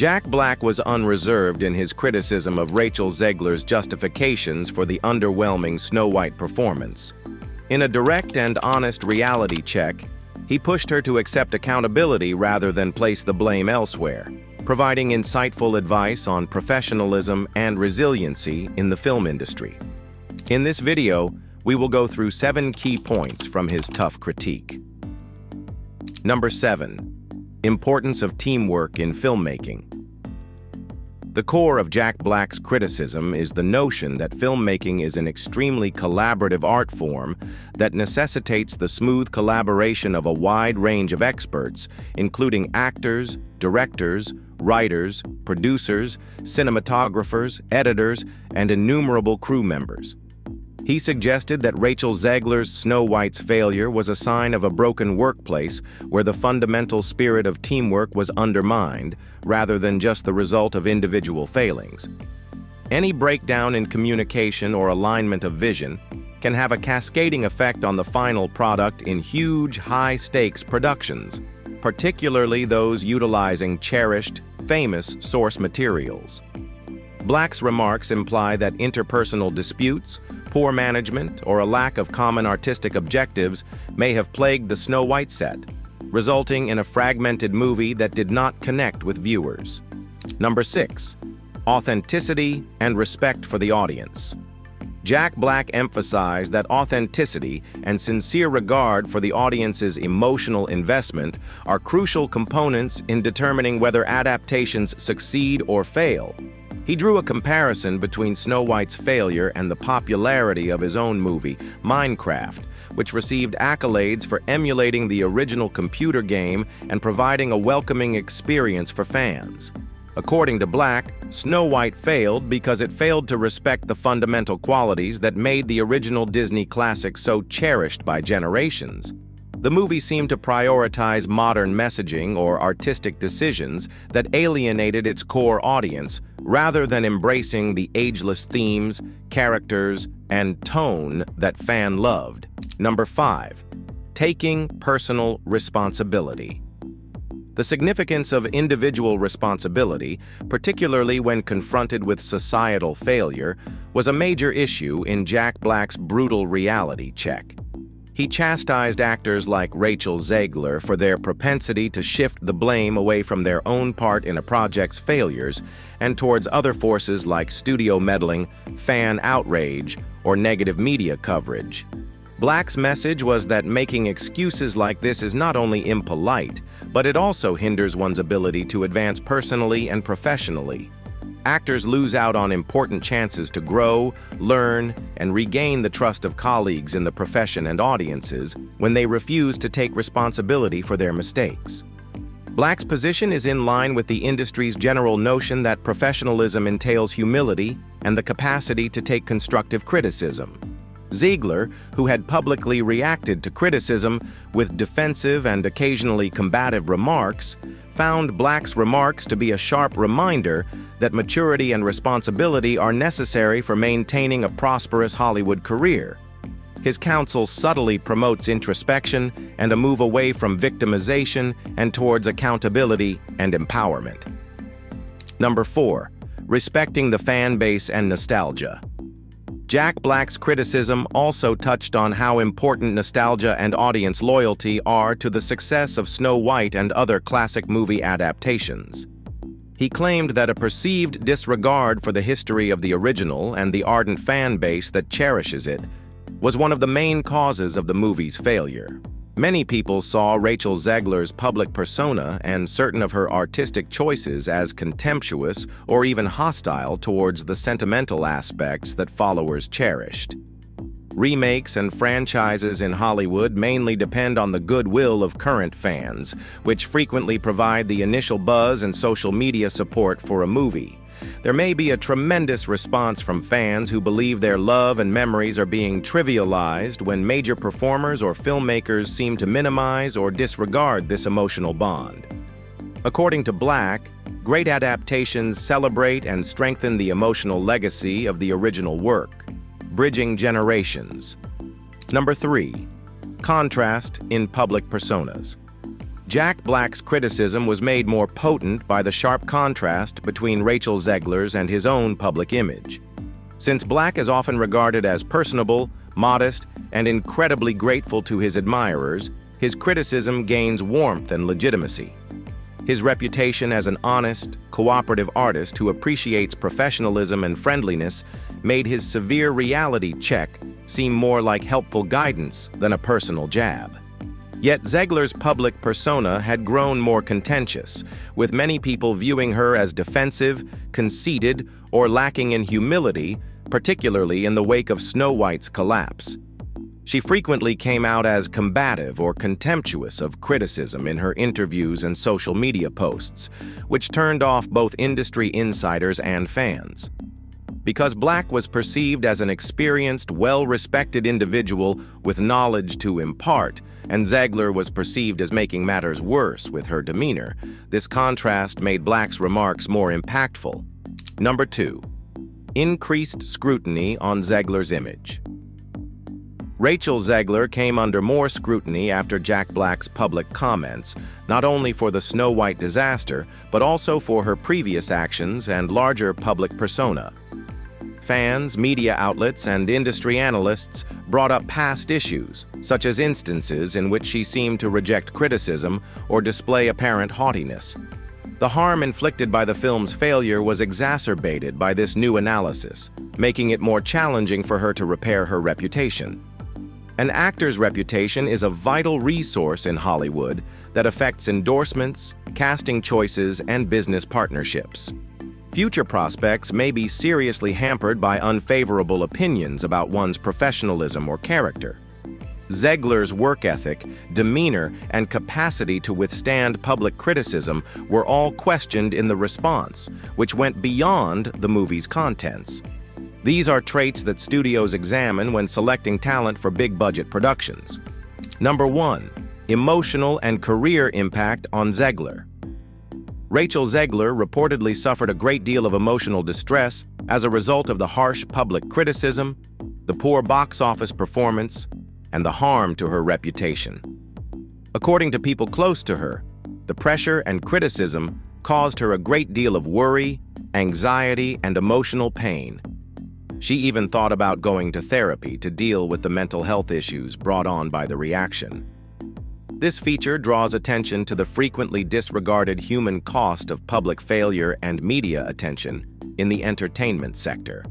Jack Black was unreserved in his criticism of Rachel Zegler's justifications for the underwhelming Snow White performance. In a direct and honest reality check, he pushed her to accept accountability rather than place the blame elsewhere, providing insightful advice on professionalism and resiliency in the film industry. In this video, we will go through 7 key points from his tough critique. Number 7. Importance of teamwork in filmmaking. The core of Jack Black's criticism is the notion that filmmaking is an extremely collaborative art form that necessitates the smooth collaboration of a wide range of experts, including actors, directors, writers, producers, cinematographers, editors, and innumerable crew members. He suggested that Rachel Zegler's Snow White's failure was a sign of a broken workplace where the fundamental spirit of teamwork was undermined, rather than just the result of individual failings. Any breakdown in communication or alignment of vision can have a cascading effect on the final product in huge, high-stakes productions, particularly those utilizing cherished, famous source materials. Black's remarks imply that interpersonal disputes, poor management, or a lack of common artistic objectives may have plagued the Snow White set, resulting in a fragmented movie that did not connect with viewers. Number 6. Authenticity and respect for the audience. Jack Black emphasized that authenticity and sincere regard for the audience's emotional investment are crucial components in determining whether adaptations succeed or fail. He drew a comparison between Snow White's failure and the popularity of his own movie, Minecraft, which received accolades for emulating the original computer game and providing a welcoming experience for fans. According to Black, Snow White failed because it failed to respect the fundamental qualities that made the original Disney classic so cherished by generations. The movie seemed to prioritize modern messaging or artistic decisions that alienated its core audience, rather than embracing the ageless themes, characters, and tone that fans loved. Number 5. Taking personal responsibility. The significance of individual responsibility, particularly when confronted with societal failure, was a major issue in Jack Black's brutal reality check. He chastised actors like Rachel Zegler for their propensity to shift the blame away from their own part in a project's failures and towards other forces like studio meddling, fan outrage, or negative media coverage. Black's message was that making excuses like this is not only impolite, but it also hinders one's ability to advance personally and professionally. Actors lose out on important chances to grow, learn, and regain the trust of colleagues in the profession and audiences when they refuse to take responsibility for their mistakes. Black's position is in line with the industry's general notion that professionalism entails humility and the capacity to take constructive criticism. Zegler, who had publicly reacted to criticism with defensive and occasionally combative remarks, found Black's remarks to be a sharp reminder that maturity and responsibility are necessary for maintaining a prosperous Hollywood career. His counsel subtly promotes introspection and a move away from victimization and towards accountability and empowerment. Number 4. Respecting the fan base and nostalgia. Jack Black's criticism also touched on how important nostalgia and audience loyalty are to the success of Snow White and other classic movie adaptations. He claimed that a perceived disregard for the history of the original and the ardent fan base that cherishes it was one of the main causes of the movie's failure. Many people saw Rachel Zegler's public persona and certain of her artistic choices as contemptuous or even hostile towards the sentimental aspects that followers cherished. Remakes and franchises in Hollywood mainly depend on the goodwill of current fans, which frequently provide the initial buzz and social media support for a movie. There may be a tremendous response from fans who believe their love and memories are being trivialized when major performers or filmmakers seem to minimize or disregard this emotional bond. According to Black, great adaptations celebrate and strengthen the emotional legacy of the original work, bridging generations. Number 3. Contrast in public personas. Jack Black's criticism was made more potent by the sharp contrast between Rachel Zegler's and his own public image. Since Black is often regarded as personable, modest, and incredibly grateful to his admirers, his criticism gains warmth and legitimacy. His reputation as an honest, cooperative artist who appreciates professionalism and friendliness made his severe reality check seem more like helpful guidance than a personal jab. Yet Zegler's public persona had grown more contentious, with many people viewing her as defensive, conceited, or lacking in humility, particularly in the wake of Snow White's collapse. She frequently came out as combative or contemptuous of criticism in her interviews and social media posts, which turned off both industry insiders and fans. Because Black was perceived as an experienced, well-respected individual with knowledge to impart, and Zegler was perceived as making matters worse with her demeanor, this contrast made Black's remarks more impactful. Number 2. Increased scrutiny on Zegler's image. Rachel Zegler came under more scrutiny after Jack Black's public comments, not only for the Snow White disaster, but also for her previous actions and larger public persona. Fans, media outlets, and industry analysts brought up past issues, such as instances in which she seemed to reject criticism or display apparent haughtiness. The harm inflicted by the film's failure was exacerbated by this new analysis, making it more challenging for her to repair her reputation. An actor's reputation is a vital resource in Hollywood that affects endorsements, casting choices, and business partnerships. Future prospects may be seriously hampered by unfavorable opinions about one's professionalism or character. Zegler's work ethic, demeanor, and capacity to withstand public criticism were all questioned in the response, which went beyond the movie's contents. These are traits that studios examine when selecting talent for big-budget productions. Number 1. Emotional and career impact on Zegler. Rachel Zegler reportedly suffered a great deal of emotional distress as a result of the harsh public criticism, the poor box office performance, and the harm to her reputation. According to people close to her, the pressure and criticism caused her a great deal of worry, anxiety, and emotional pain. She even thought about going to therapy to deal with the mental health issues brought on by the reaction. This feature draws attention to the frequently disregarded human cost of public failure and media attention in the entertainment sector.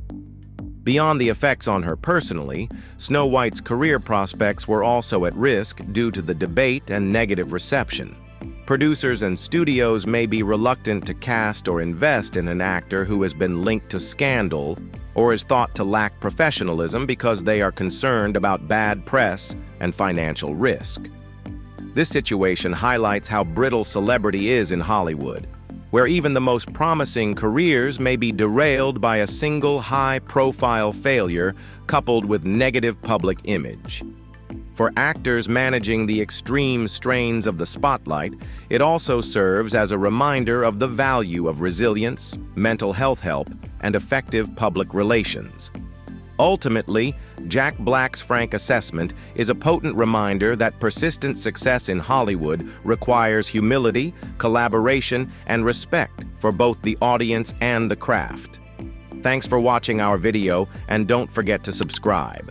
Beyond the effects on her personally, Snow White's career prospects were also at risk due to the debate and negative reception. Producers and studios may be reluctant to cast or invest in an actor who has been linked to scandal or is thought to lack professionalism because they are concerned about bad press and financial risk. This situation highlights how brittle celebrity is in Hollywood, where even the most promising careers may be derailed by a single high-profile failure coupled with negative public image. For actors managing the extreme strains of the spotlight, it also serves as a reminder of the value of resilience, mental health help, and effective public relations. Ultimately, Jack Black's frank assessment is a potent reminder that persistent success in Hollywood requires humility, collaboration, and respect for both the audience and the craft. Thanks for watching our video, and don't forget to subscribe.